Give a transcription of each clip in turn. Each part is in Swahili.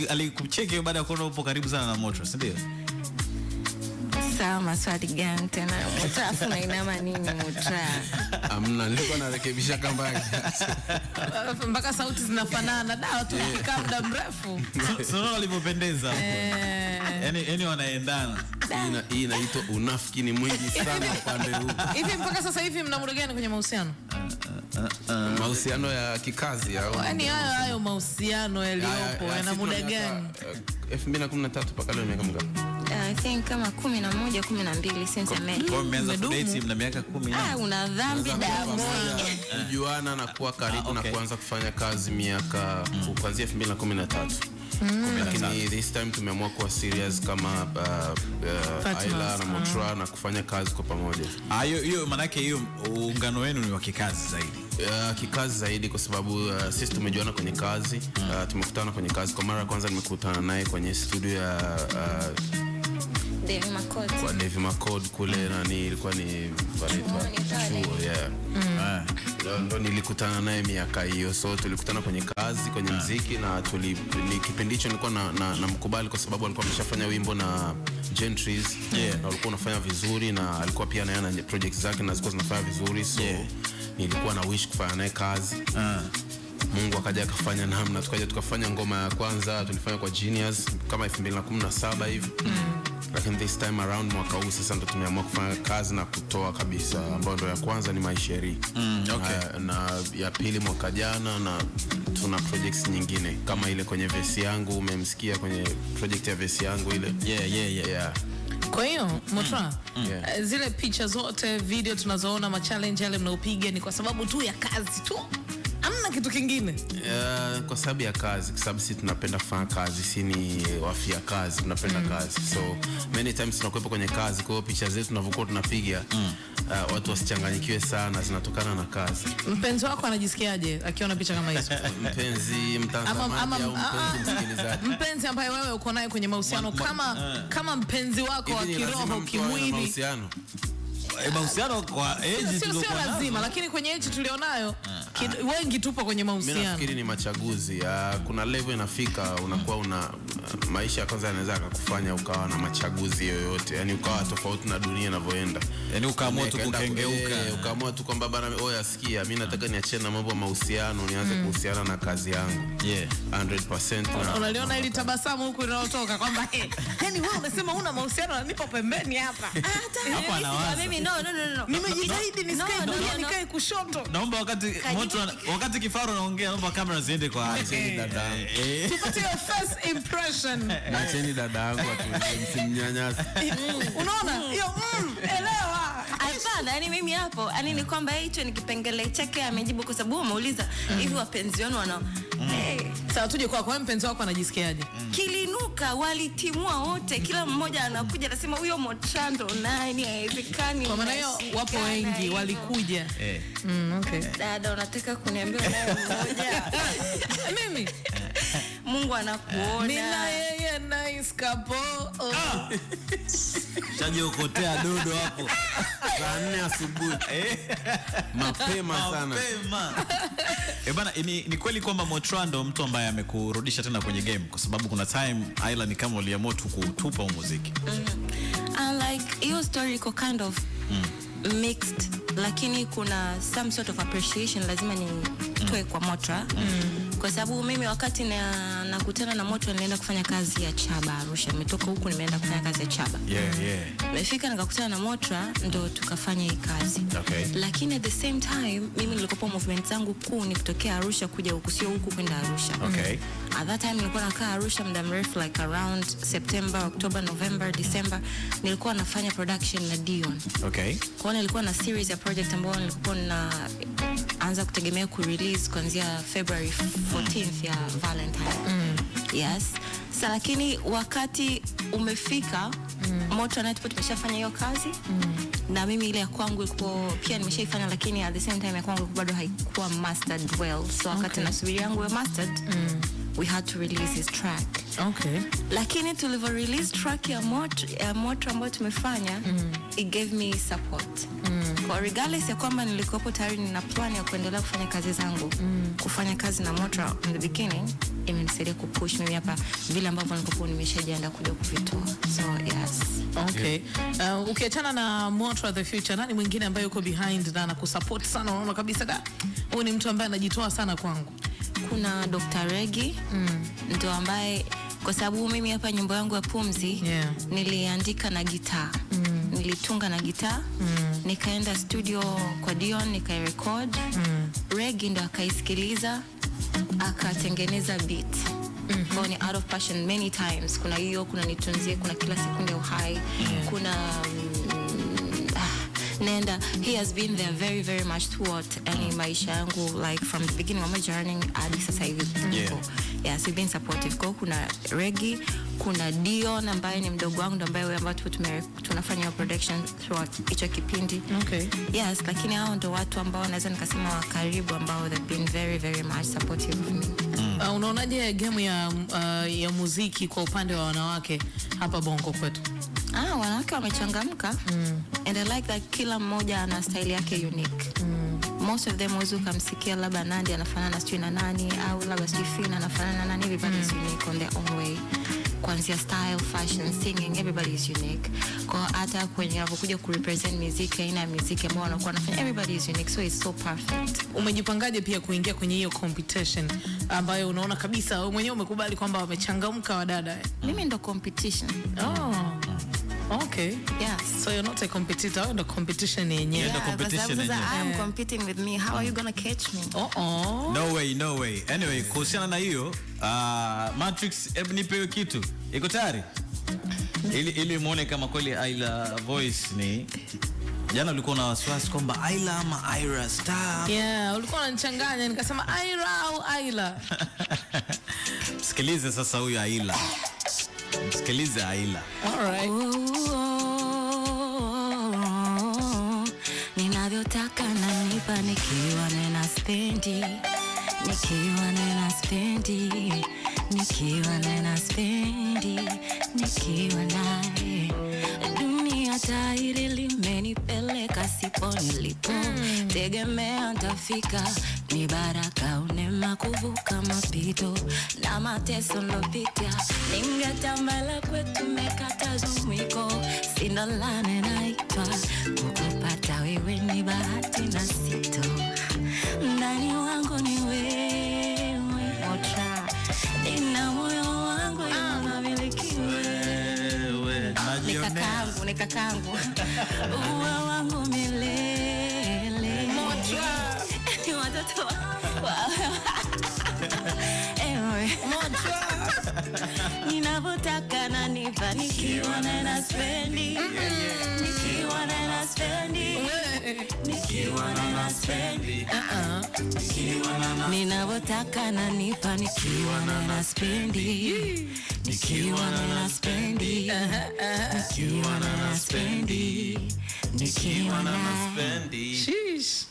alikucheki baada ya kuona upo karibu sana na Motra, si ndio? Sawa, maswali gani tena? Motra na inama nini Motra? Amna, nilikuwa narekebisha kamba yake. Mpaka sauti zinafanana. Dawa tu kikaa muda mrefu. Sio alivyopendeza. Yaani wanaendana. Hii inaitwa unafiki ni mwingi sana upande huu. Hivi mpaka sasa hivi mna muda gani kwenye mahusiano? Mahusiano ya kikazi au? Yaani hayo mahusiano yaliyopo yana muda gani? 2013 mpaka leo miaka mingapi? I think kama 11 12 since I met. Kwa mmeanza kudate mna miaka 10. Una dhambi damu. Kujuana na kuwa karibu na kuanza kufanya kazi miaka kuanzia 2013. Lakini this time tumeamua kuwa serious kama Ayla na Motra na kufanya kazi kwa pamoja. Hiyo maana yake hiyo uungano wenu ni wa kikazi zaidi. Kikazi zaidi kwa sababu sisi tumejuana kwenye kazi, tumekutana kwenye kazi. Kwa mara ya kwanza nimekutana naye kwenye studio ya Davy McCord kule nani ilikuwa ni ndo nilikutana naye miaka hiyo. So tulikutana kwenye kazi, kwenye muziki na ni kipindi hicho nilikuwa na mkubali kwa sababu alikuwa ameshafanya wimbo na Gentries na alikuwa anafanya vizuri na alikuwa pia na projects zake na zilikuwa zinafanya vizuri. So nilikuwa na wish kufanya naye kazi. Mungu akaja akafanya namna tukaja tukafanya ngoma ya kwanza tulifanya kwa Genius kama 2017 hivi. Lakini this time around mwaka huu sasa ndo tumeamua kufanya kazi na kutoa kabisa, ambayo ndo ya kwanza ni Maisheri. Na ya pili mwaka jana, na tuna projects nyingine kama ile kwenye Vesi yangu, umemsikia kwenye project ya Vesi yangu ile. Yeah. Kwa hiyo Motra, zile picha zote, video tunazoona, ma challenge yale mnaopiga ni kwa sababu tu ya kazi tu? Hamna kitu kingine? Kwa sababu ya kazi, kwa sababu sisi tunapenda kufanya kazi, sisi ni wafia kazi, tunapenda kazi. So many times tunakuwepo kwenye kazi, kwa hiyo picha zetu tunavyokuwa tunapiga watu wasichanganyikiwe sana, zinatokana na kazi. Mpenzi wako anajisikiaje akiona picha kama hizo? Mpenzi mtazamaji au mpenzi msikilizaji? Mpenzi ambaye wewe uko naye kwenye mahusiano kama mpenzi wako wa kiroho, kimwili. Mahusiano kwa age sio lazima, lakini kwenye age tulionayo wengi tupo kwenye mahusiano. Mimi nafikiri ni machaguzi. Kuna level inafika unakuwa una maisha kwanza yanaweza kukufanya ukawa na machaguzi yoyote, yani ukawa tofauti na dunia inavyoenda. Yani ukaamua tu kukengeuka, ukaamua tu kwamba bana asikia mimi nataka niachane na mambo ya mahusiano nianze kuhusiana na kazi yangu. 100%. Unaliona ili tabasamu huku linalotoka kwamba yani wewe unasema una mahusiano na nipo pembeni hapa. Hapa anawaza. Mimi no. Nimejitahidi nisikae dunia nikae kushoto. Naomba wakati Kifaru anaongea naomba kamera ziende kwa Acheni dadangu. Tupatie first impression. Acheni dadangu msimnyanyase. Unaona? Hiyo elewa. Hapana, yani mimi hapo, yani ni kwamba hicho ni kipengele chake amejibu kwa sababu umeuliza hivi wapenzi wenu wana Sawa, tuje kwa mpenzi wako anajisikiaje? Kilinuka, walitimua wote, kila mmoja anakuja anasema huyo Motrando nani haiwezekani. Kwa maana hiyo wapo wengi walikuja. Okay. Dada unataka kuniambia wewe mmoja? Mimi Mungu anakuona. Nina yeye nice couple. Chaje ukotea dodo hapo. Saa 4 asubuhi. Mapema sana. Bana, ni kweli kwamba Motrando mtu ambaye amekurudisha tena kwenye game, kwa sababu kuna time Ayla ni kama uliamua tu kutupa muziki. Like your story iko kind of mixed, lakini kuna some sort of appreciation lazima ni toe kwa Motra. Kwa sababu mimi wakati nakutana na Motra nilienda kufanya kazi ya Chaba Arusha. Nimetoka huku nimeenda kufanya kazi ya Chaba. Nimefika nikakutana na Motra ndo tukafanya hii kazi. Lakini at the same time mimi nilikuwa movement zangu kuu ni kutokea Arusha kuja huku, sio huku kwenda Arusha. At that time nilikuwa nakaa Arusha muda mrefu, like around September, October, November, December. Nilikuwa nafanya production na Dion. Kwa nilikuwa na series ya project ambayo nilikuwa na anza kutegemea ku-release kuanzia February 14th ya Valentine. Yes. Sasa lakini wakati umefika Motra na tumeshafanya hiyo kazi. Na mimi ile ya kwangu ilikuwa pia nimeshaifanya, lakini at the same time ya kwangu bado haikuwa mastered well. So wakati nasubiri yangu ya mastered, we had to release this track. Lakini tulivyo release track ya Motra ambayo tumefanya, it gave me support. Kwa regardless ya kwamba nilikuwa tayari nina plan ya kuendelea kufanya kazi zangu, kufanya kazi na Motra in the beginning, imenisaidia kupush mimi hapa vile ambavyo nilikuwa nimeshajiandaa kuja kuvitoa. So yes. Okay. Ukiachana na Motra the Future, nani mwingine ambaye yuko behind na anakusupport sana, unaona kabisa da huyu ni mtu ambaye anajitoa sana kwangu? Kuna Dr. Reggie, ndio ambaye kwa sababu mimi hapa nyimbo yangu ya Pumzi niliandika na gitaa. Nilitunga na gitaa, nikaenda studio kwa Dion nikairecord. Reggie ndo akaisikiliza, akatengeneza beat. Kwa ni out of passion many times. Kuna hiyo, kuna nitunzie, kuna kila sekunde uhai, kuna nenda. He has been there very very much throughout any maisha yangu, like from the beginning of my journey hadi sasa hivi. Yes, he's been supportive. Kwa kuna Reggie, kuna Dion ambaye ni mdogo wangu, ndo ambaye ambao tunafanya production throughout hicho kipindi. Okay. Yes, lakini hao ndo watu ambao naweza nikasema wa karibu ambao they've been very very much supportive of me. Unaonaje game ya muziki kwa upande wa wanawake hapa Bongo kwetu? Wanawake wamechangamka. And I like that kila mmoja ana style yake unique. Most of them wazo kamsikia labda Nandi anafanana na Stina nani, au labda Stefina anafanana na nani. Everybody is unique on their own way. Kuanzia style, fashion, singing, everybody is unique. Kwa hata kwenye wanapokuja kurepresent music, aina ya music ambao wanakuwa wanafanya, everybody is unique, so it's so perfect. Umejipangaje pia kuingia kwenye hiyo competition ambayo unaona kabisa wewe mwenyewe umekubali kwamba wamechangamka wadada? Mimi ndo competition. Okay. Yes. So you're not a competitor, you're the competition yenyewe. Yeah, the competition yenyewe. I'm competing with me. How are you gonna catch me? No way. Anyway, kuhusiana na hiyo, Matrix, hebu nipe hiyo kitu. Iko tayari? Ili muone kama kweli Ayla voice ni. Jana ulikuwa na wasiwasi kwamba Ayla ama Ayra Star. Yeah, ulikuwa unanichanganya, nikasema Ayra au Ayla. Sikilize sasa huyu Ayla. Sikilize Ayla. All right. Ninavyotaka nanipa nikiwa nena spendi, nikiwa nena spendi, nikiwa nena spendi, nikiwa naye. Dunia tairi limenipeleka sipo nilipo, tegemea ntafika, ni baraka unema kuvuka mapito na mateso nilopita. Ningetambala kwetu mekatazo mwiko, sina lane naitwa, kukupata wewe ni bahati na sito. Ndani wangu ni wewe Motra, nina moyo wangu unamiliki wewe. Nikakangu uwe wangu milele Motra. Ni watoto Motra. Ninavotaka na nipa, nikiwa nena spendi, nikiwa nena spendi, nikiwa nena spendi, ninavotaka na nipa, nikiwa nena spendi, nikiwa nena spendi, nikiwa nena spendi, nikiwa nena spendi. Sheesh.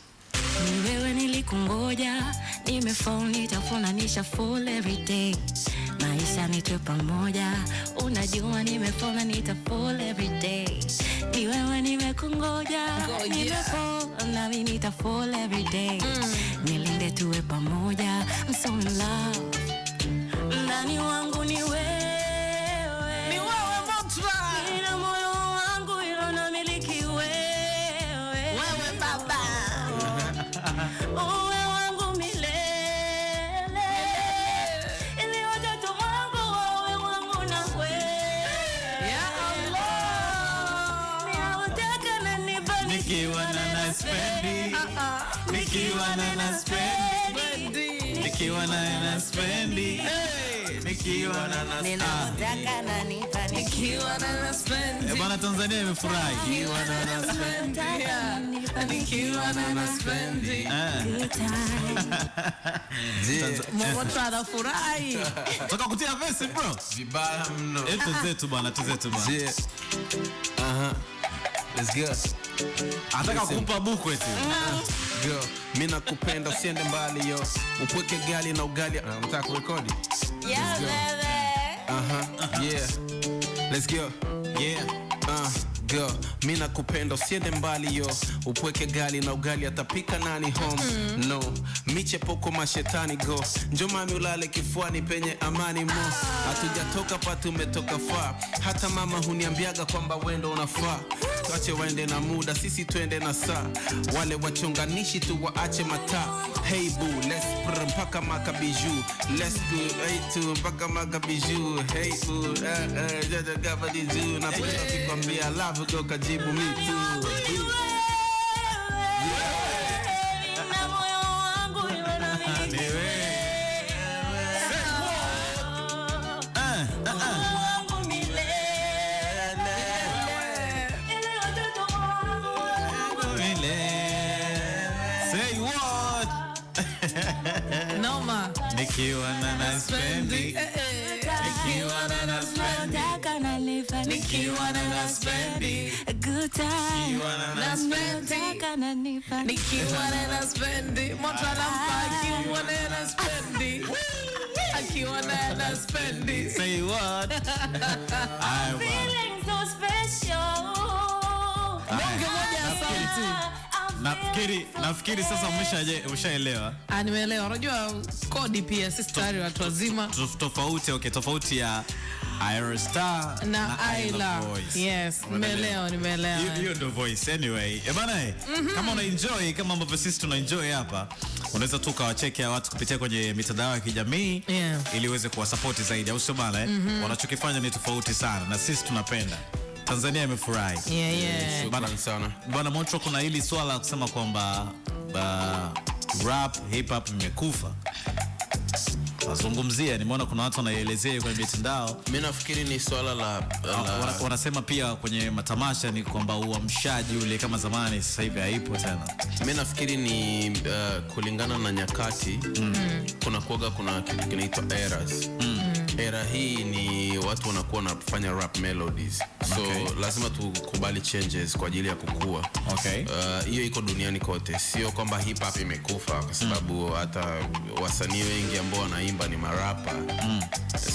Ni wewe nilikungoja, nimefall nitafuna nisha fall every day. Maisha nitwe pamoja, unajua nimefall nitafall every day. Ni wewe nimekungoja, nimefall na mimi nitafall every day. Nilinde tuwe pamoja, I'm so in love. Ndani wangu ni wewe. Ni wewe Motra. Nina moyo wangu ilo namiliki wewe. Wewe baba. Uwe wangu milele, ili watoto wangu wawe wangu na wewe. Ya Allah. Ninataka na nipa, Nikiwa nena spendi, nikiwa nena spendi, nikiwa nena spendi, nikiwa nena spendi. ninataka na nipa, Nikiwa nena spendi. Bwana Tanzania imefurahi. Nikiwa nena spendi. Nikiwa nena spendi. Motra anafurahi. Toka kutia verse bro. Vibaya mno. Tuzetu bwana. Yeah. Let's go. Ataka kukupa buku eti. Girl, mimi nakupenda usiende mbali yo. Upweke gali na ugali. Unataka kurekodi? Yeah, baby. Yeah. Let's go. Yeah. Girl, mimi nakupenda usiende mbali yo. Upweke gali na ugali atapika nani home? No, michepoko mashetani go njomami ulale kifuani penye amani mo hatujatoka pa tumetoka far hata mama huniambiaga kwamba wendo unafaa tuache waende na muda sisi twende na saa wale wachonganishi tu waache mataa hey boo let's pr mpaka makabiju let's go hey to mpaka makabiju hey boo jaja gabadi juu na penda kikwambia love go kajibu me too Nikiwa na naspendi Nikiwa na naspendi Nikiwa na naspendi a good time Nikiwa na naspendi Nikiwa na naspendi Motra lampa Akiwa na naspendi Akiwa na naspendi Say what? I want feeling so special Bonge moja ya sauti Nafikiri sasa umeshaelewa. Nimeelewa. Unajua kodi pia sisi tayari watu wazima. Tofauti ya Ira Star na Ayla. Yes, nimeelewa. Hiyo ndio voice anyway. Bana, kama una enjoy kama ambavyo sisi tuna enjoy hapa, unaweza tu kawacheki watu kupitia kwenye mitandao ya kijamii ili uweze kuwasupport zaidi. Au sio bana? Wanachokifanya ni tofauti sana na sisi tunapenda. Tanzania imefurahi. Shukrani sana. Bwana Montro, kuna hili swala kusema kwamba rap hip hop imekufa. Wazungumzia, nimeona kuna watu wanaielezea kwenye mitandao. Mimi nafikiri ni swala la wanasema pia kwenye matamasha ni kwamba uamshaji ule kama zamani sasa hivi haipo tena. Mimi nafikiri ni kulingana na nyakati. Kuna kitu kinaitwa eras. Era hii ni watu wanakuwa wanafanya rap melodies. So lazima tukubali changes kwa ajili ya kukua. Hiyo iko duniani kote. Sio kwamba hip hop imekufa kwa sababu hata wasanii wengi ambao wanaimba ni marapa.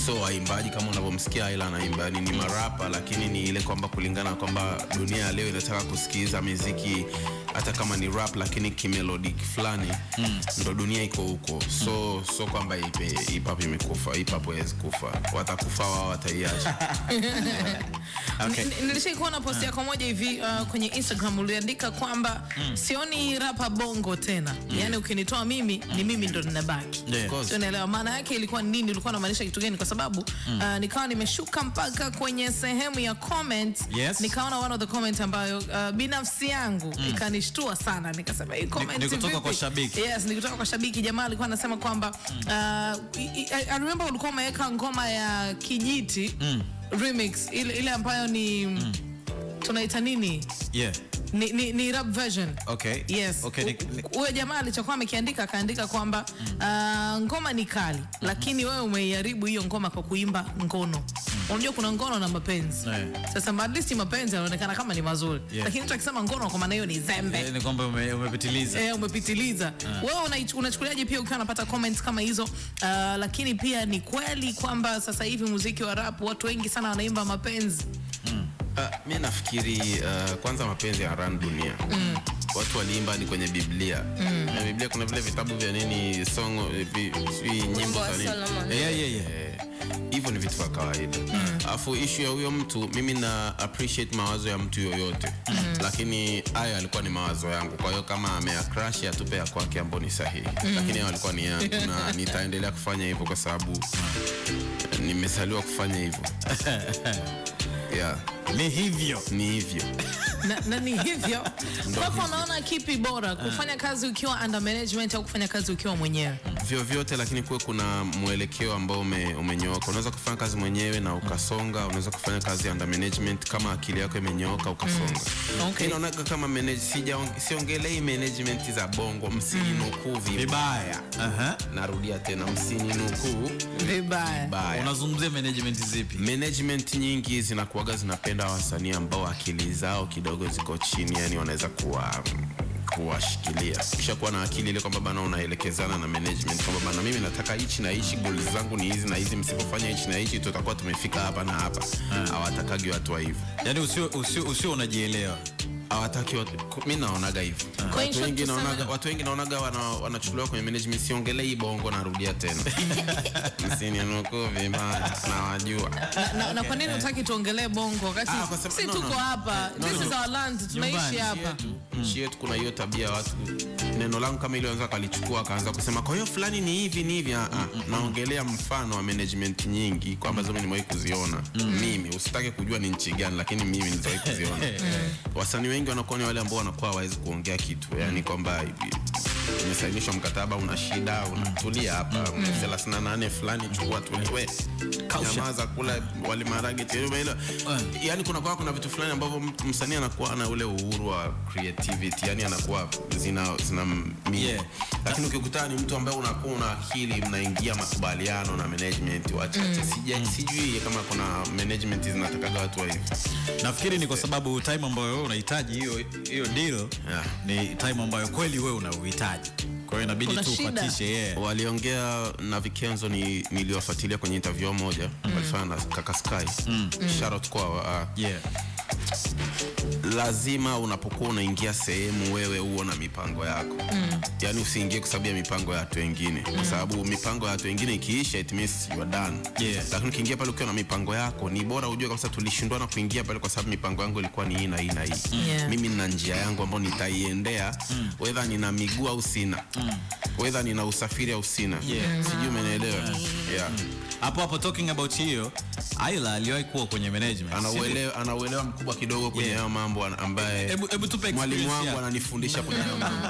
So waimbaji kama unavyomsikia Ayla anaimba ni marapa, lakini ni ile kwamba kulingana kwamba dunia leo inataka kusikiza muziki hata kama ni rap lakini kimelodic fulani. Ndo dunia iko huko. So kwamba hip hop imekufa. Hip hop haiwezi kufa. Watakufa wao wataiacha. Nilishaikuwa na post yako moja hivi kwenye Instagram uliandika kwamba sioni rapa bongo tena. Yaani ukinitoa mimi ni mimi ndo ninabaki. Unaelewa maana yake ilikuwa nini? Ulikuwa unamaanisha kitu gani? Kwa sababu nikawa nimeshuka mpaka kwenye sehemu ya comment. Nikaona one of the comment ambayo binafsi yangu ikanishtua sana. Nikasema hii comment ni kutoka kwa shabiki. Yes, ni kutoka kwa shabiki. Jamaa alikuwa anasema kwamba I remember ulikuwa umeweka ngoma ya Kijiti remix ile ambayo ni tunaita nini? Ni rap version. Yes. Huyo jamaa alichokuwa amekiandika akaandika kwamba ngoma ni kali lakini wewe umeiharibu hiyo ngoma kwa kuimba ngono. Unajua kuna ngono na mapenzi. Sasa at least mapenzi yanaonekana kama ni mazuri. Lakini mtu akisema ngono kwa maana hiyo ni zembe. Ni kwamba umepitiliza. Umepitiliza. Wewe unachukuliaje pia ukiwa unapata comments kama hizo? Lakini pia ni kweli kwamba sasa hivi muziki wa rap watu wengi sana wanaimba mapenzi. Mimi nafikiri kwanza mapenzi ya run dunia. Watu waliimba hadi kwenye Biblia. Na Biblia kuna vile vitabu vya nini song nyimbo za nini. Hivyo ni vitu vya kawaida. Alafu issue ya huyo mtu mimi na appreciate mawazo ya mtu yoyote. Lakini haya alikuwa ni mawazo yangu. Kwa hiyo kama ameyacrash atupe ya kwake ambayo ni sahihi. Lakini hayo alikuwa ni yangu na nitaendelea kufanya hivyo kwa sababu nimesaliwa kufanya hivyo. Ni hivyo. Na ni hivyo. Kwa unaona kipi bora kufanya kazi ukiwa under management au kufanya kazi ukiwa mwenyewe? Vyovyote, lakini kuwe kuna mwelekeo ambao umenyooka. Unaweza kufanya kazi mwenyewe na ukasonga, unaweza kufanya kazi under management kama akili yako imenyooka ukasonga. Naona kama siongelei management za bongo, msininukuu vibaya. Narudia tena, msininukuu vibaya. Unazungumzia management zipi? Management nyingi zinakuaga zinapenda wasanii ambao akili zao kidogo ziko chini, yani wanaweza kuwashikilia. Kisha kuwa na akili ile kwamba bana unaelekezana na management kwamba bana mimi nataka hichi na hichi, goals zangu ni hizi na hizi, msipofanya hichi na hichi tutakuwa tumefika hapa na hapa. Hawatakagi watu wa hivyo. Yani usio unajielewa. hawataki mimi naonaga hivyo. Watu wengi naonaga wanachukuliwa kwenye management, siongelei bongo narudia tena. Msini anoko vema na wajua. Na kwa nini unataka tuongelee bongo wakati sisi tuko hapa? This is our land, tunaishi hapa. Nchi yetu kuna hiyo tabia watu neno langu kama ile anza kalichukua akaanza kusema kwa hiyo fulani ni hivi. Naongelea mfano wa management nyingi kwa ambazo mimi nimewahi kuziona. Mimi usitake kujua ni nchi gani, lakini mimi niliwahi kuziona. Wasanii wengi wanakuwa ni wale ambao wanakuwa hawezi kuongea kitu, yani kwamba umesainishwa mkataba, una shida, unatulia hapa 38 fulani chukua tuliwe nyamaza kula wali marage tena. Yani kuna vitu fulani ambavyo msanii anakuwa na ule uhuru wa creativity, yani anakuwa zina lakini ukikutana ni mtu ambaye unakuwa una akili, mnaingia makubaliano na management wachache. Sijui kama kuna management zinataka watu wa hivi. Nafikiri ni kwa sababu time ambayo wewe unahitaji hiyo deal ni time ambayo kweli wewe unauhitaji. Kwa hiyo inabidi tu ufatishe. Waliongea na Vikenzo, niliwafuatilia kwenye interview moja walifanya na Kaka Sky. Shout out kwa lazima unapokuwa unaingia sehemu wewe uone mipango yako. Yani usiingie kwa sababu ya mipango ya watu wengine. Kwa sababu mipango ya watu wengine ikiisha it means you are done. Lakini ukiingia pale ukiwa na mipango yako, ni bora ujue kabisa tulishindwana kuingia pale kwa sababu mipango yangu ilikuwa ni hii na hii na hii. Mimi nina njia yangu ambayo nitaiendea, whether nina miguu au sina. Whether nina usafiri au sina. Sijui umeelewa. Hapo talking about hiyo, Ayla aliwahi kuwa kwenye management. Anauelewa mkubwa kidogo kwenye hayo mambo ambaye hebu tupe mwalimu wangu ananifundisha kwenye hayo mambo.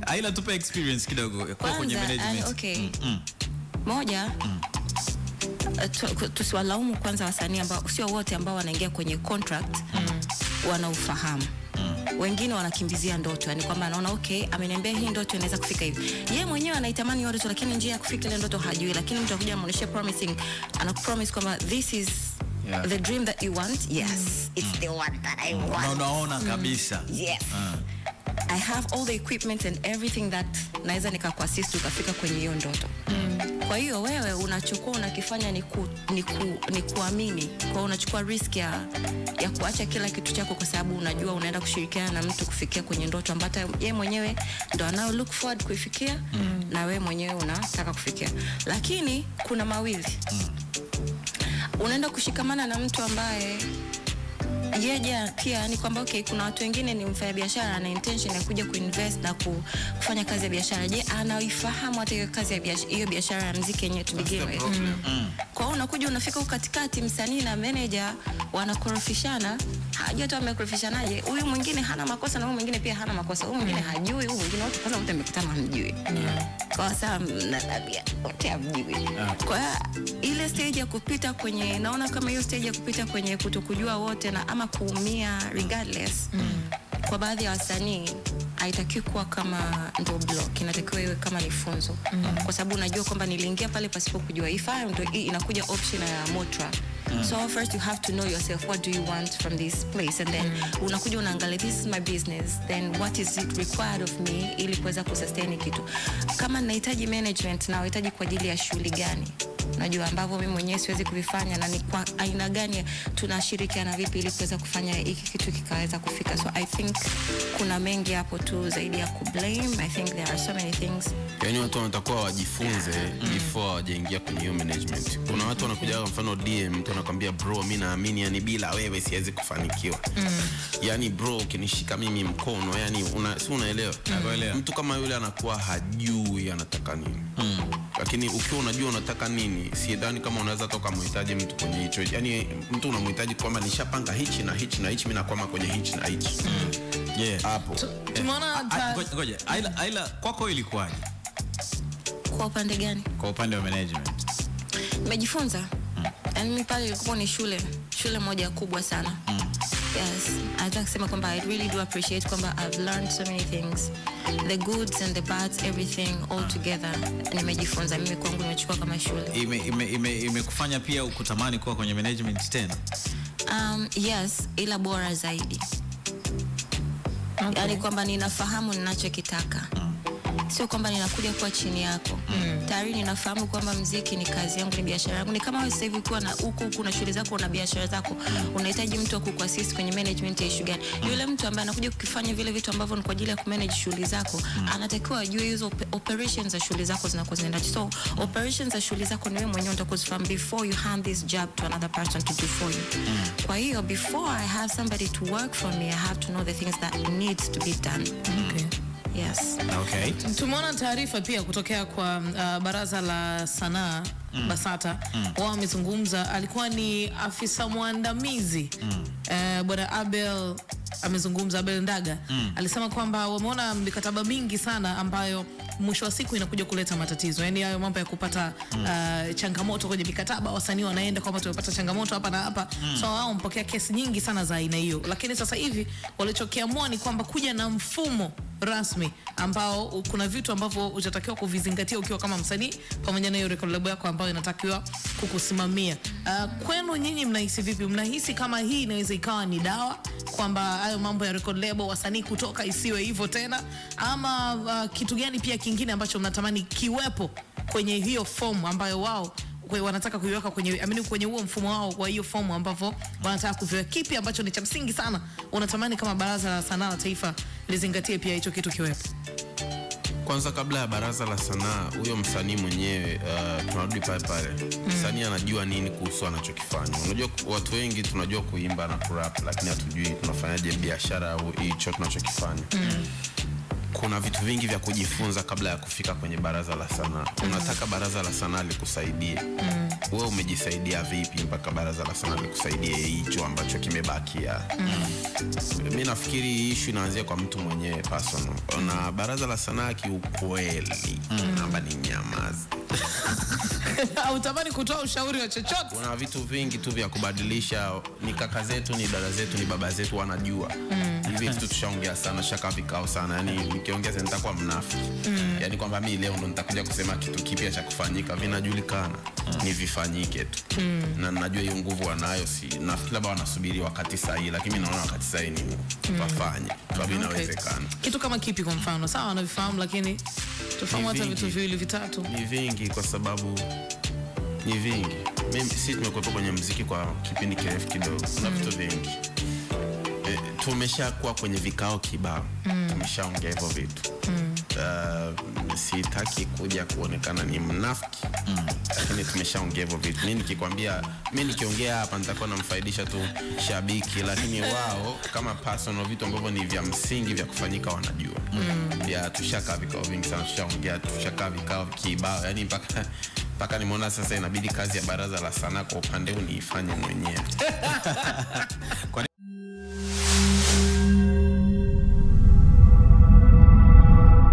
Ayla tupe experience kidogo kwa kwenye management. Okay. Moja, tusiwalaumu kwanza wasanii ambao sio wote ambao wanaingia kwenye contract wanaufahamu. Wengine wanakimbizia ndoto, yani kwamba anaona okay, ameniambia hii ndoto inaweza kufika hivi. Yeye mwenyewe anaitamani hiyo ndoto, lakini njia ya kufika ile ndoto hajui. Lakini mtu akuja amuonesha promising, anakupromise kwamba this is the dream that you want. Yes, it's the one that I want. Unaona kabisa. Yes. I have all the equipment and everything that naweza nikakuassist ukafika kwenye hiyo ndoto. Kwa hiyo wewe unachukua unakifanya ni kuamini. Kwa unachukua risk ya kuacha kila kitu chako kwa sababu unajua unaenda kushirikiana na mtu kufikia kwenye ndoto ambayo yeye mwenyewe ndo anao look forward kuifikia na wewe mwenyewe unataka kufikia. Lakini kuna mawili. Unaenda kushikamana na mtu ambaye yeye pia ni kwamba okay, kuna watu wengine ni mfanyabiashara na intention ya kuja kuinvest na kufanya kazi ya biashara. Je, anaifahamu hata hiyo kazi ya biashara, hiyo biashara ya muziki yenyewe to begin with. Kwa hiyo unakuja unafika katikati, msanii na manager wanakorofishana, hajui tu wamekorofishanaje. Huyu mwingine hana makosa na huyu mwingine pia hana makosa. Huyu mwingine hajui, huyu mwingine wote kwanza wote wamekutana hamjui. Kwa sababu na tabia wote hamjui. Kwa ile stage ya kupita kwenye, naona kama hiyo stage ya kupita kwenye kutokujua wote na ama kuumia regardless. Kwa baadhi ya wasanii haitakiwi kuwa kama ndo block, inatakiwa iwe kama ni funzo. Kwa sababu unajua kwamba niliingia pale pasipo kujua. Ifahamu ndo inakuja option ya Motra. So first you have to know yourself, what do you want from this place, and then unakuja unaangalia this is my business, then what is it required of me ili kuweza kusustain kitu. Kama ninahitaji management na nahitaji kwa ajili ya shughuli gani, najua ambavyo mimi mwenyewe siwezi kuvifanya, na ni kwa aina gani tunashirikiana vipi ili kuweza kufanya hiki kitu kikaweza kufika. So I think kuna mengi hapo tu zaidi ya kublame. I think there are so many things. Yani watu wanatakuwa wajifunze before wajaingia kwenye hiyo management. Kuna watu wanakuja kwa mfano DM, mtu anakuambia bro, mimi naamini yani bila wewe siwezi kufanikiwa. Yani bro, ukinishika mimi mkono, yani si unaelewa. Mtu kama yule anakuwa hajui anataka nini. Lakini ukiwa unajua unataka nini, sidhani kama unaweza toka muhitaji mtu kwenye hicho. Yani mtu unamhitaji kwamba nishapanga hichi na hichi na hichi, mimi nakwama kwenye hichi na hichi. Hapo. Tumeona ngoja. Ayla kwako ilikuwaje? Kwa upande gani? Kwa upande wa management. Nimejifunza. Yani mimi pale ilikuwa ni shule moja kubwa sana. Yes, nataka kusema kwamba I really do appreciate kwamba I've learned so many things, the goods and the bads, everything all together. Nimejifunza mimi, kwangu nimechukua kama shule. Imekufanya pia ukutamani kuwa kwenye management tena? Yes, ila bora zaidi. Yani kwamba ninafahamu ninachokitaka. sio kwamba ninakuja kuwa chini yako. Tayari ninafahamu kwamba muziki ni kazi yangu, ni biashara yangu. Ni kama wewe sasa hivi ukiwa na huko na shughuli zako na biashara zako, unahitaji mtu wa kukuassist kwenye management ya issue gani. Yule mtu ambaye anakuja kukifanya vile vitu ambavyo ni kwa ajili ya kumanage shughuli zako, anatakiwa ajue hizo operations za shughuli zako zinakoenda. So operations za shughuli zako ni wewe mwenyewe utakuzifahamu before you hand this job to another person to do for you. Kwa hiyo before I have somebody to work for me, I have to know the things that needs to be done. Okay. Yes. Okay. Tumeona taarifa pia kutokea kwa baraza la sanaa BASATA. Wao wamezungumza, alikuwa ni afisa mwandamizi bwana Abel amezungumza, Abel Ndaga alisema kwamba wameona mikataba mingi sana ambayo mwisho wa siku inakuja kuleta matatizo. Yani hayo mambo ya kupata changamoto kwenye mikataba, wasanii wanaenda kwamba tumepata changamoto hapa na hapa. So wao mpokea kesi nyingi sana za aina hiyo. Lakini sasa hivi walichokiamua ni kwamba kuja na mfumo rasmi ambao kuna vitu ambavyo utatakiwa kuvizingatia ukiwa kama msanii, pamoja na hiyo record label yako ambayo inatakiwa kukusimamia. Kwenu nyinyi mnahisi vipi? Mnahisi kama hii inaweza ikawa ni dawa kwamba hayo mambo ya record label wasanii kutoka isiwe hivyo tena, ama kitu gani pia kingine ambacho mnatamani kiwepo kwenye hiyo form ambayo wao wanataka kuiweka kwenye huo mfumo wao wa hiyo form ambavyo wanataka kuviweka? Kipi ambacho ni cha msingi sana unatamani kama Baraza la Sanaa la Taifa lizingatie pia hicho kitu kiwepo? Kwanza kabla ya Baraza la Sanaa, huyo msanii mwenyewe tunarudi pale. Msanii anajua nini kuhusu anachokifanya. Unajua watu wengi tunajua kuimba na kurap, lakini hatujui tunafanyaje biashara au hicho tunachokifanya. Kuna vitu vingi vya kujifunza kabla ya kufika kwenye Baraza la Sanaa. Unataka Baraza la Sanaa likusaidie. Wewe umejisaidia vipi mpaka Baraza la Sanaa likusaidie hicho ambacho kimebakia? Mimi nafikiri issue inaanzia kwa mtu mwenyewe personal. Na Baraza la Sanaa kiukweli namba ni nyamazi. Utamani kutoa ushauri wa chochote? Kuna vitu vingi tu vya kubadilisha. Ni kaka zetu, ni dada zetu, ni baba zetu wanajua. Hivi vitu tushaongea sana, shaka vikao sana. Yani nikiongea sasa nitakuwa mnafiki. Yani kwamba mimi leo ndo nitakuja kusema kitu kipya cha kufanyika, vinajulikana. Ni vifanyike tu. Na najua hiyo nguvu wanayo, si nafikiri labda wanasubiri wakati sahihi, lakini mimi naona wakati sahihi ni wafanye. Sababu inawezekana. Kitu kama kipi kwa mfano? Sawa wanavifahamu, lakini tufahamu hata vitu viwili vitatu. Ni vingi kwa sababu ni vingi. Mimi sisi tumekuwa kwenye muziki kwa kipindi kirefu kidogo. Kuna vitu vingi. Tumeshakuwa kwenye vikao kibao. Tumeshaongea hivyo vitu. Sitaki kuja kuonekana ni mnafiki. Lakini tumeshaongea hivyo vitu. Mimi nikikwambia, mimi nikiongea hapa nitakuwa namfaidisha tu shabiki, lakini wao kama personal vitu ambavyo ni vya msingi vya kufanyika wanajua. Ya tushakaa vikao vingi sana, tushaongea, tushakaa vikao kibao. Yani mpaka nimeona sasa inabidi kazi ya Baraza la Sanaa kwa upande huu niifanye mwenyewe.